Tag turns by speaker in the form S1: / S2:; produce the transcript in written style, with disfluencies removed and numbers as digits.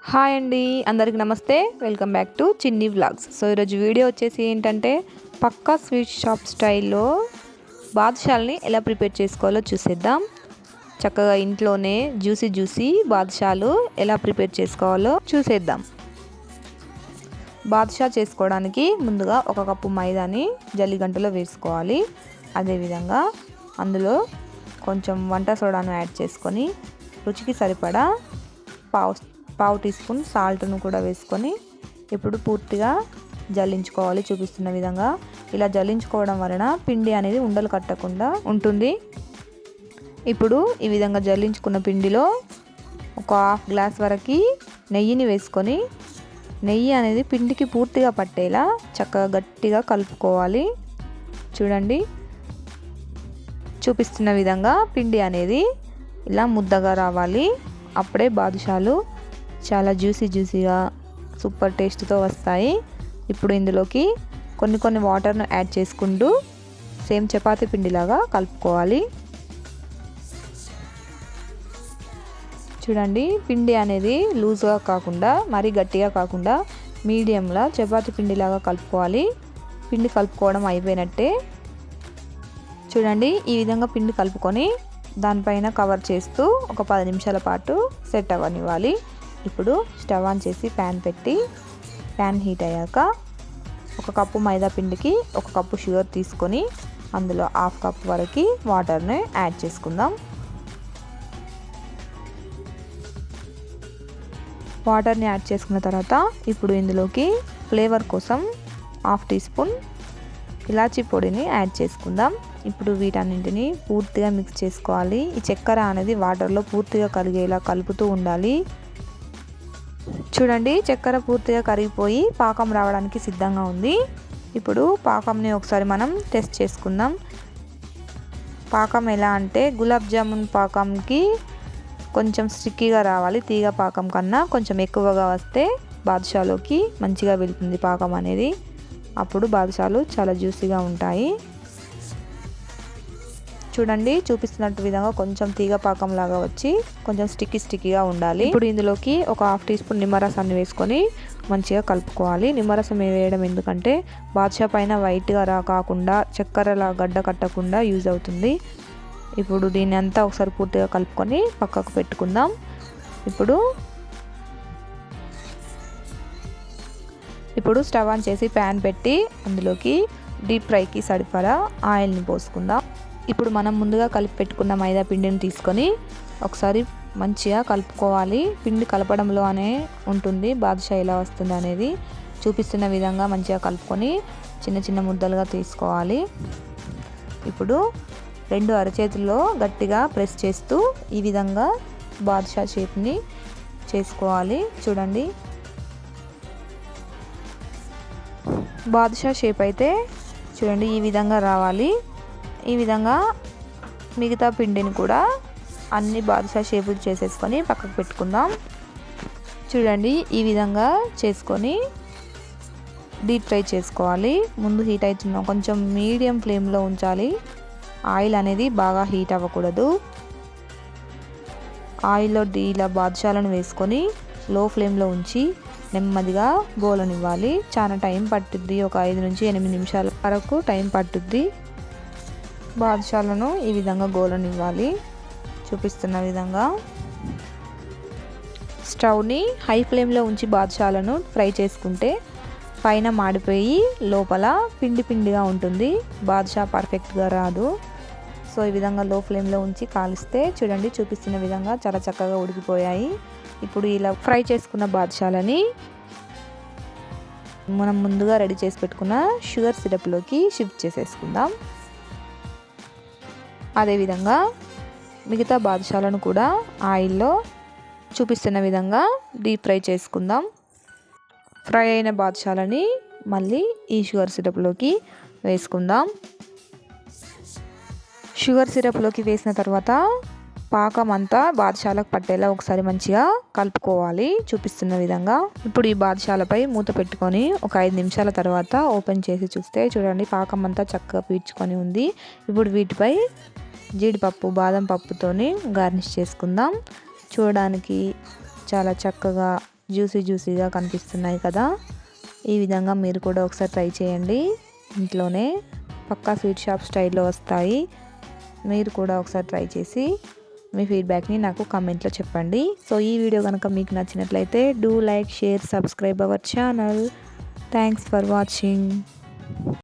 S1: Hi అండి, అందరికి నమస్తే. వెల్కమ్ బ్యాక్ టు చిన్ని వ్లాగ్స్. సో ఈరోజు వీడియో వచ్చేసి ఏంటంటే పక్కా స్వీట్ షాప్ స్టైల్లో బాదుషాలని ఎలా ప్రిపేర్ చేసుకోవాలో చూసేద్దాం. చక్కగా ఇంట్లోనే జ్యూసీ బాదుషాలు ఎలా ప్రిపేర్ చేసుకోవాలో చూసేద్దాం. బాదుషా చేసుకోవడానికి ముందుగా 1 కప్పు మైదాని జల్లిగంటలో వేసుకోవాలి. అదేవిధంగా అందులో కొంచెం వంట సోడాను యాడ్ చేసుకొని రుచికి సరిపడా పావు టీ స్పూన్ సాల్ట్ను కూడా వేసుకొని ఇప్పుడు పూర్తిగా జల్లించుకోవాలి. చూపిస్తున్న విధంగా ఇలా జల్లించుకోవడం వలన పిండి అనేది ఉండలు కట్టకుండా ఉంటుంది. ఇప్పుడు ఈ విధంగా జల్లించుకున్న పిండిలో ఒక హాఫ్ గ్లాస్ వరకు నెయ్యిని వేసుకొని నెయ్యి అనేది పిండికి పూర్తిగా పట్టేలా చక్కగా గట్టిగా కలుపుకోవాలి. చూడండి, చూపిస్తున్న విధంగా పిండి అనేది ఇలా ముద్దగా రావాలి. అప్పుడే బాదుషాలు చాలా జ్యూసీగా సూపర్ టేస్ట్తో వస్తాయి. ఇప్పుడు ఇందులోకి కొన్ని వాటర్ను యాడ్ చేసుకుంటూ సేమ్ చపాతీ పిండిలాగా కలుపుకోవాలి. చూడండి, పిండి అనేది లూజ్గా కాకుండా మరీ గట్టిగా కాకుండా మీడియంలా చపాతీ పిండిలాగా కలుపుకోవాలి. పిండి కలుపుకోవడం అయిపోయినట్టే. చూడండి, ఈ విధంగా పిండి కలుపుకొని దానిపైన కవర్ చేస్తూ ఒక 10 నిమిషాల పాటు సెట్ అవ్వనివ్వాలి. ఇప్పుడు స్టవ్ ఆన్ చేసి ప్యాన్ పెట్టి ప్యాన్ హీట్ అయ్యాక 1 కప్పు మైదా పిండికి 1 కప్పు షుగర్ తీసుకొని అందులో హాఫ్ కప్ వరకు వాటర్ని యాడ్ చేసుకుందాం. వాటర్ని యాడ్ చేసుకున్న తర్వాత ఇప్పుడు ఇందులోకి ఫ్లేవర్ కోసం హాఫ్ టీ స్పూన్ ఇలాచీ పొడిని యాడ్ చేసుకుందాం. ఇప్పుడు వీటన్నింటిని పూర్తిగా మిక్స్ చేసుకోవాలి. ఈ చక్కెర అనేది వాటర్లో పూర్తిగా కరిగేలా కలుపుతూ ఉండాలి. చూడండి, చక్కెర పూర్తిగా కరిగిపోయి పాకం రావడానికి సిద్ధంగా ఉంది. ఇప్పుడు పాకంని ఒకసారి మనం టెస్ట్ చేసుకుందాం. పాకం ఎలా అంటే గులాబ్ జామున్ పాకంకి కొంచెం స్టిక్కీగా రావాలి. తీగ పాకం కన్నా కొంచెం ఎక్కువగా వస్తే బాదుషాలోకి మంచిగా వెళ్తుంది పాకం అనేది. అప్పుడు బాదుషాలు చాలా జ్యూసీగా ఉంటాయి. చూడండి, చూపిస్తున్నట్టు విధంగా కొంచెం తీగ పాకం లాగా వచ్చి కొంచెం స్టిక్కీగా ఉండాలి. ఇప్పుడు ఇందులోకి ఒక హాఫ్ టీ స్పూన్ నిమ్మరసాన్ని వేసుకొని మంచిగా కలుపుకోవాలి. నిమ్మరసం వేయడం ఎందుకంటే బాదుషా పైన వైట్గా కాకుండా చక్కెరలా గడ్డ కట్టకుండా యూజ్ అవుతుంది. ఇప్పుడు దీన్ని అంతా ఒకసారి పూర్తిగా కలుపుకొని పక్కకు పెట్టుకుందాం. ఇప్పుడు స్టవ్ ఆన్ చేసి ప్యాన్ పెట్టి అందులోకి డీప్ ఫ్రైకి సరిపడా ఆయిల్ని పోసుకుందాం. ఇప్పుడు మనం ముందుగా కలిపి పెట్టుకున్న మైదా పిండిని తీసుకొని ఒకసారి మంచిగా కలుపుకోవాలి. పిండి కలపడంలోనే ఉంటుంది బాదుషా ఎలా వస్తుంది అనేది. చూపిస్తున్న విధంగా మంచిగా కలుపుకొని చిన్న ముద్దలుగా తీసుకోవాలి. ఇప్పుడు 2 అరచేతుల్లో గట్టిగా ప్రెస్ చేస్తూ ఈ విధంగా బాదుషా షేప్ని చేసుకోవాలి. చూడండి, బాదుషా షేప్ అయితే చూడండి ఈ విధంగా రావాలి. ఈ విధంగా మిగతా పిండిని కూడా అన్ని బాదుషా షేపులు చేసేసుకొని పక్కకు పెట్టుకుందాం. చూడండి, ఈ విధంగా చేసుకొని డీప్ ఫ్రై చేసుకోవాలి. ముందు హీట్ అవుతున్న కొంచెం మీడియం ఫ్లేమ్లో ఉంచాలి. ఆయిల్ అనేది బాగా హీట్ అవ్వకూడదు. ఆయిల్లో ఇలా బాదుషాలను వేసుకొని లో ఫ్లేమ్లో ఉంచి నెమ్మదిగా గోలనివ్వాలి. చాలా టైం పట్టుద్ది. ఒక 5 నుంచి 8 నిమిషాల వరకు టైం పట్టుద్ది. బాదుషాలను ఈ విధంగా గోలనివ్వాలి. చూపిస్తున్న విధంగా స్టవ్ని హై ఫ్లేమ్లో ఉంచి బాదుషాలను ఫ్రై చేసుకుంటే పైన మాడిపోయి లోపల పిండిగా ఉంటుంది. బాదుషా పర్ఫెక్ట్గా రాదు. సో ఈ విధంగా లో ఫ్లేమ్లో ఉంచి కాలిస్తే చూడండి, చూపిస్తున్న విధంగా చాలా చక్కగా ఉడికిపోయాయి. ఇప్పుడు ఇలా ఫ్రై చేసుకున్న బాదుషాలని మనం ముందుగా రెడీ చేసి పెట్టుకున్న షుగర్ సిరప్లోకి షిఫ్ట్ చేసేసుకుందాం. అదేవిధంగా మిగతా బాదుషాలను కూడా ఆయిల్లో చూపిస్తున్న విధంగా డీప్ ఫ్రై చేసుకుందాం. ఫ్రై అయిన బాదుషాలని మళ్ళీ ఈ షుగర్ సిరప్లోకి వేసుకుందాం. షుగర్ సిరప్లోకి వేసిన తర్వాత పాకం అంతా బాదుషాలకు పట్టేలా ఒకసారి మంచిగా కలుపుకోవాలి. చూపిస్తున్న విధంగా ఇప్పుడు ఈ బాదుషాలపై మూత పెట్టుకొని ఒక 5 నిమిషాల తర్వాత ఓపెన్ చేసి చూస్తే చూడండి పాకం అంతా చక్కగా పీల్చుకొని ఉంది. ఇప్పుడు వీటిపై జీడిపప్పు బాదం పప్పుతోని గార్నిష్ చేసుకుందాం. చూడడానికి చాలా చక్కగా జ్యూసీగా కనిపిస్తున్నాయి కదా. ఈ విధంగా మీరు కూడా ఒకసారి ట్రై చేయండి. ఇంట్లోనే పక్కా స్వీట్ షాప్ స్టైల్లో వస్తాయి. మీరు కూడా ఒకసారి ట్రై చేసి మీ ఫీడ్బ్యాక్ని నాకు కామెంట్లో చెప్పండి. సో ఈ వీడియో కనుక మీకు నచ్చినట్లయితే do like, share, subscribe our channel. Thanks for watching.